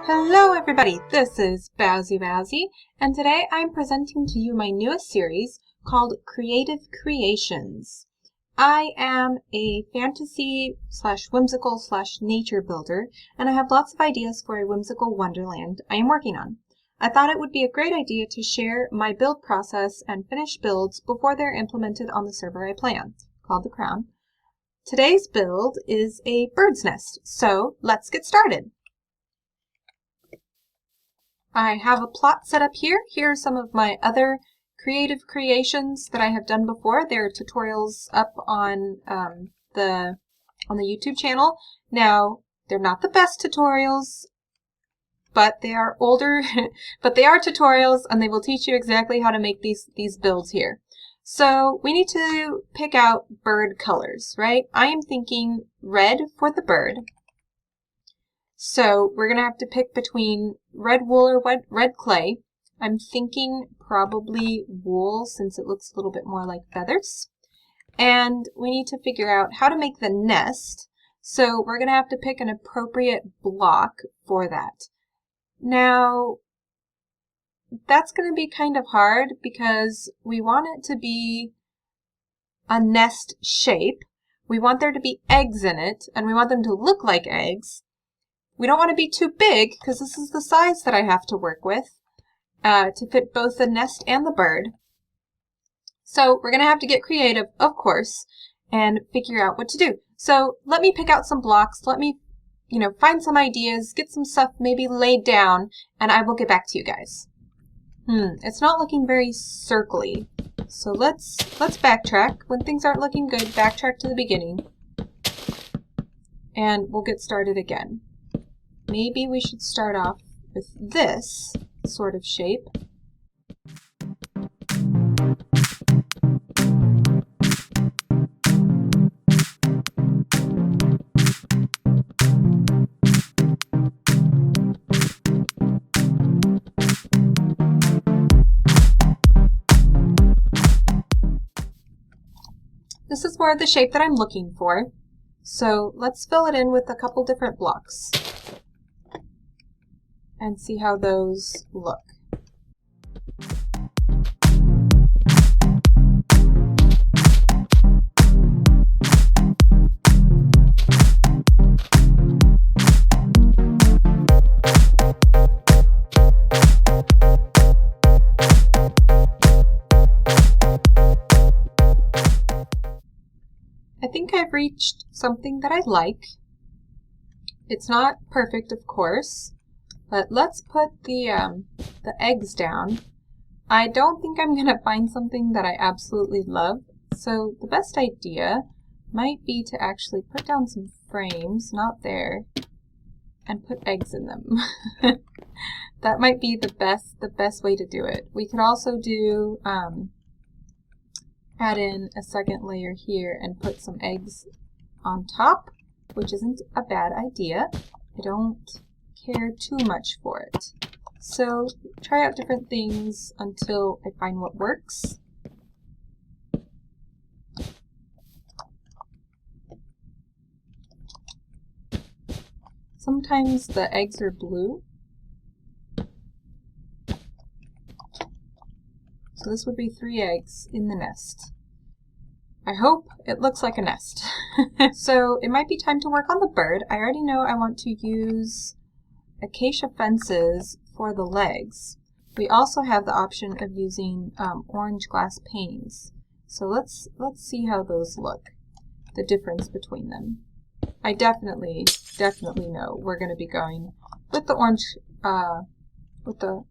Hello everybody, this is Bowsy, and today I'm presenting to you my newest series called Creative Creations. I am a fantasy / whimsical / nature builder, and I have lots of ideas for a whimsical wonderland I am working on. I thought it would be a great idea to share my build process and finished builds before they're implemented on the server I play on, called The Crown. Today's build is a bird's nest, so let's get started. I have a plot set up here. Here are some of my other creative creations that I have done before. There are tutorials up on the YouTube channel. Now, they're not the best tutorials, but they are older, but they are tutorials and they will teach you exactly how to make these builds here. So we need to pick out bird colors, right? I am thinking red for the bird. So we're going to have to pick between red wool or red clay. I'm thinking probably wool since it looks a little bit more like feathers. And we need to figure out how to make the nest. So we're going to have to pick an appropriate block for that. Now, that's going to be kind of hard because we want it to be a nest shape. We want there to be eggs in it, and we want them to look like eggs. We don't want to be too big because this is the size that I have to work with to fit both the nest and the bird. So we're going to have to get creative, of course, and figure out what to do. So let me pick out some blocks. Let me, find some ideas, get some stuff maybe laid down, and I will get back to you guys. It's not looking very circly. So let's backtrack. When things aren't looking good, backtrack to the beginning. And we'll get started again. Maybe we should start off with this sort of shape. This is more of the shape that I'm looking for. So let's fill it in with a couple different blocks and see how those look. I think I've reached something that I like. It's not perfect, of course. But let's put the eggs down. I don't think I'm going to find something that I absolutely love. So the best idea might be to actually put down some frames, not there, and put eggs in them. That might be the best way to do it. We could also do add in a second layer here and put some eggs on top, which isn't a bad idea. I don't care too much for it. So try out different things until I find what works. Sometimes the eggs are blue. So this would be 3 eggs in the nest. I hope it looks like a nest. So it might be time to work on the bird. I already know I want to use acacia fences for the legs. We also have the option of using orange glass panes. So let's see how those look, the difference between them. I definitely know we're going to be going with the orange, with the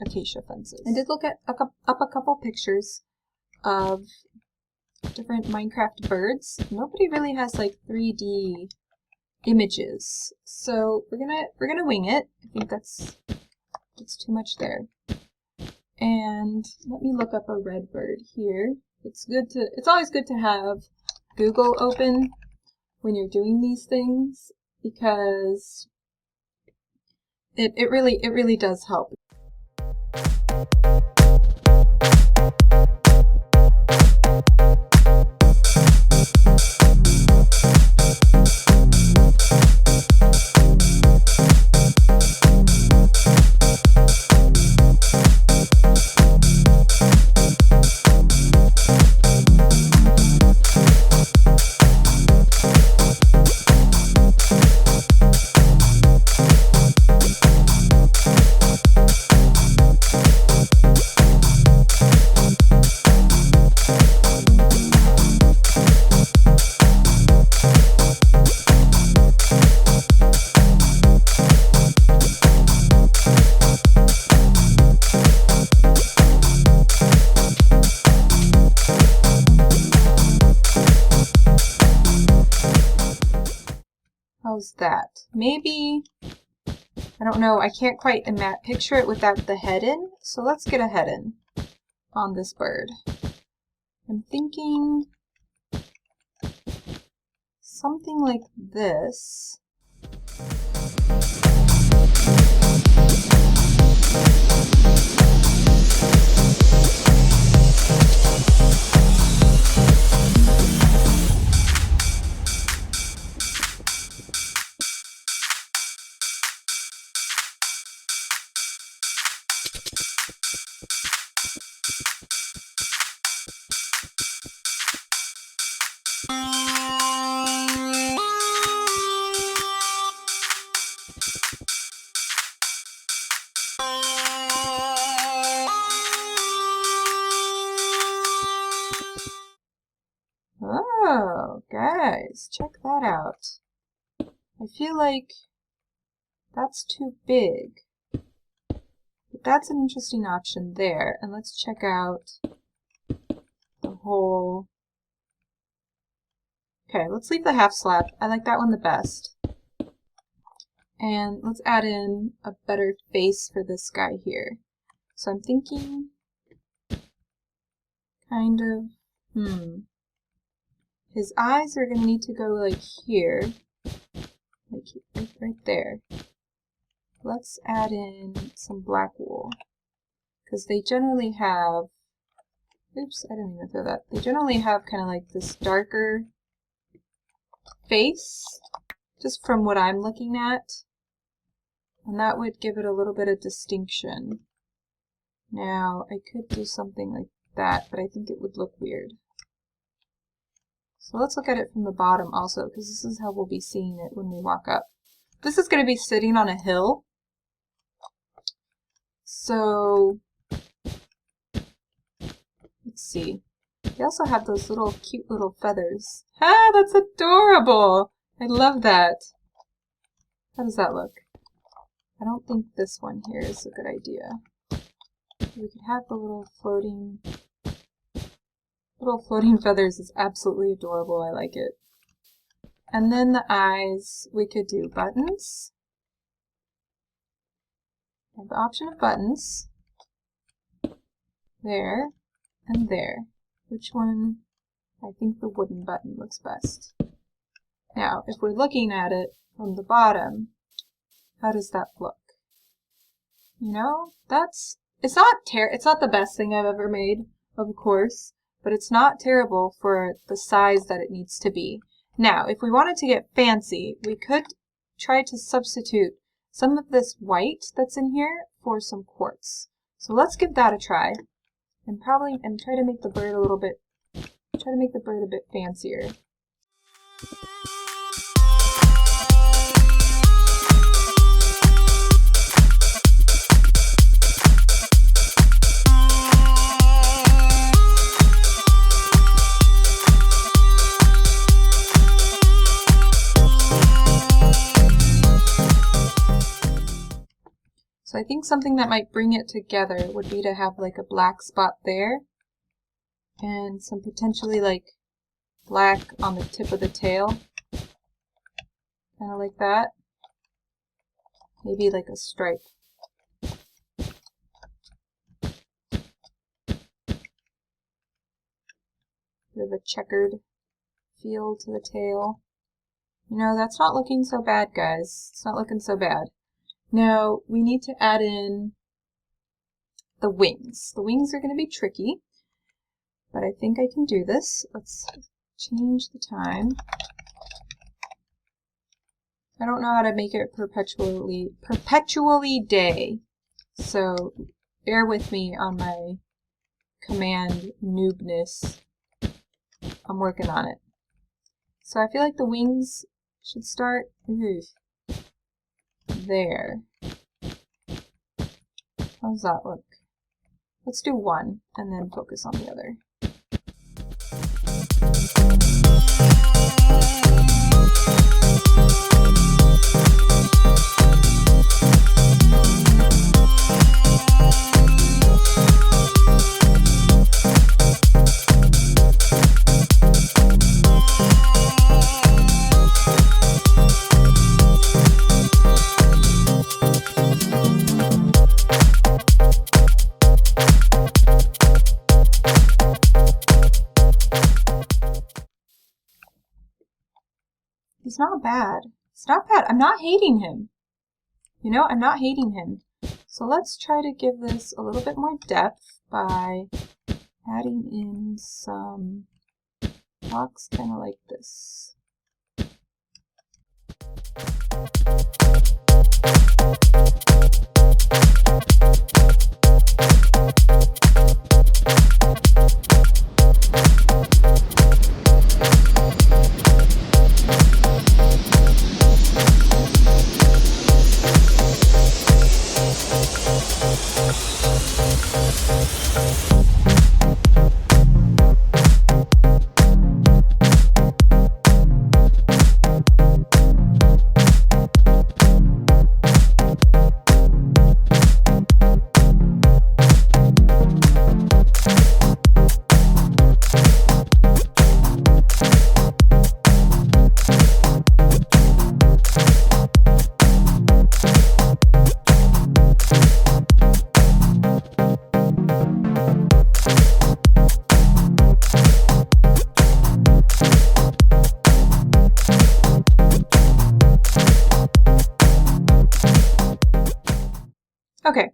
acacia fences. I did look at up a couple pictures of different Minecraft birds. Nobody really has like 3D images, so we're gonna wing it. I think that's too much there. And let me look up a red bird here. It's always good to have Google open when you're doing these things because it really does help. How's that? Maybe, I don't know, I can't quite picture it without the head in, so let's get a head in on this bird. I'm thinking something like this. Oh, guys, check that out. I feel like that's too big, but that's an interesting option there. And let's check out the whole. Okay, let's leave the half slab. I like that one the best. And let's add in a better face for this guy here. So I'm thinking kind of, his eyes are going to need to go like here, like right there. Let's add in some black wool, because they generally have, oops, I didn't even throw that. They generally have kind of like this darker face, just from what I'm looking at, and that would give it a little bit of distinction. Now, I could do something like that, but I think it would look weird. So let's look at it from the bottom also, because this is how we'll be seeing it when we walk up. This is going to be sitting on a hill. So, let's see. They also have those little cute little feathers. Ah, that's adorable! I love that. How does that look? I don't think this one here is a good idea. We could have the little floating feathers. Is absolutely adorable. I like it. And then the eyes, we could do buttons. We have the option of buttons. There and there. Which one? I think the wooden button looks best. Now, if we're looking at it from the bottom, how does that look? You know, it's not the best thing I've ever made, of course, but it's not terrible for the size that it needs to be. Now, if we wanted to get fancy, we could try to substitute some of this white that's in here for some quartz. So let's give that a try, and try to make the bird a bit fancier. So I think something that might bring it together would be to have like a black spot there and some potentially like black on the tip of the tail, kind of like that. Maybe like a stripe. Bit of a checkered feel to the tail. You know, that's not looking so bad, guys. It's not looking so bad. Now, we need to add in the wings. The wings are going to be tricky, but I think I can do this. Let's change the time. I don't know how to make it perpetually day, so bear with me on my command noobness. I'm working on it. So I feel like the wings should start there. How does that look? Let's do one and then focus on the other. He's not bad. It's not bad. I'm not hating him. You know, I'm not hating him. So let's try to give this a little bit more depth by adding in some blocks kind of like this. Okay,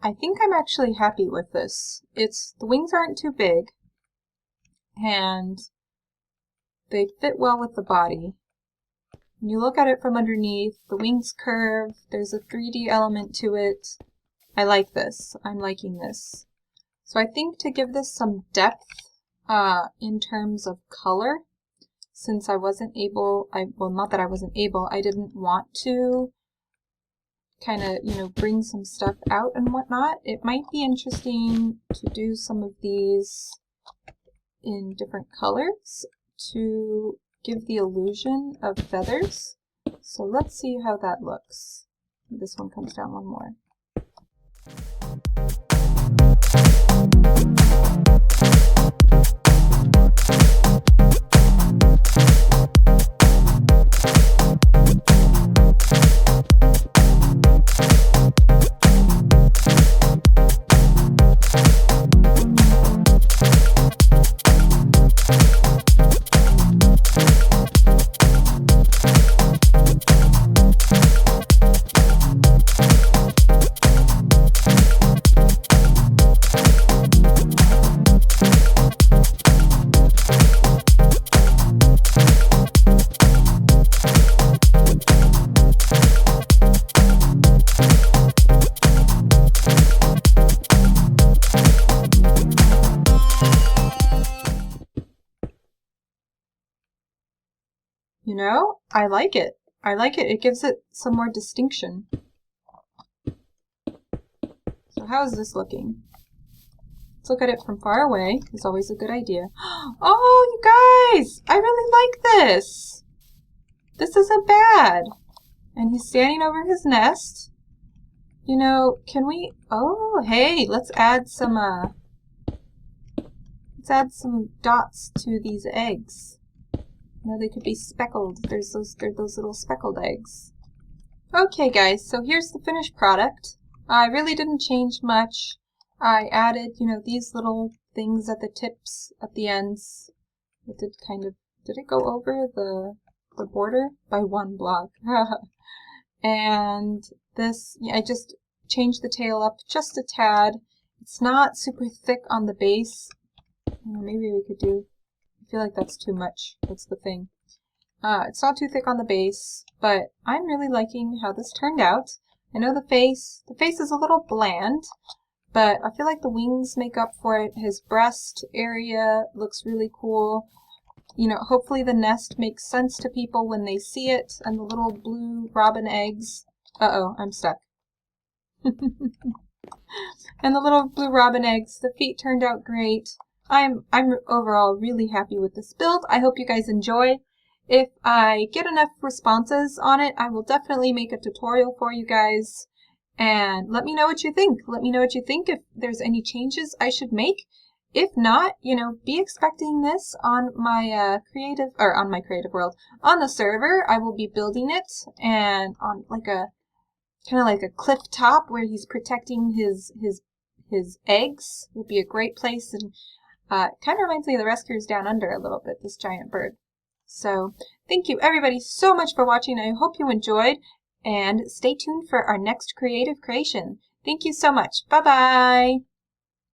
I think I'm actually happy with this. The wings aren't too big, and they fit well with the body. When you look at it from underneath, the wings curve, there's a 3D element to it. I like this. I'm liking this. So I think to give this some depth in terms of color, since I wasn't able, well, not that I wasn't able, I didn't want to kind of, you know, bring some stuff out and whatnot. It might be interesting to do some of these in different colors to give the illusion of feathers. So let's see how that looks. This one comes down one more. You know, I like it. I like it. It gives it some more distinction. So how is this looking? Let's look at it from far away. It's always a good idea. Oh, you guys! I really like this! This isn't bad. And he's standing over his nest. You know, can we... Oh, hey, let's add some dots to these eggs. You know, they could be speckled. There's those little speckled eggs. Okay, guys, so here's the finished product. I really didn't change much. I added, you know, these little things at the tips, at the ends. It did kind of, did it go over the border? By one block. And this, I just changed the tail up just a tad. It's not super thick on the base. Maybe we could do, I feel like that's too much. That's the thing. It's not too thick on the base, but I'm really liking how this turned out. I know the face is a little bland, but I feel like the wings make up for it. His breast area looks really cool. You know, hopefully the nest makes sense to people when they see it, and the little blue robin eggs. Uh-oh, I'm stuck. And the little blue robin eggs, the feet turned out great. I'm overall really happy with this build. I hope you guys enjoy. If I get enough responses on it, I will definitely make a tutorial for you guys. And let me know what you think. Let me know what you think, if there's any changes I should make. If not, you know, be expecting this on my creative world. On the server, I will be building it, and on like a kind of like a cliff top where he's protecting his eggs would be a great place. And kind of reminds me of the Rescuers Down Under a little bit, this giant bird. So Thank you everybody so much for watching. I hope you enjoyed, and stay tuned for our next creative creation. Thank you so much. Bye-bye.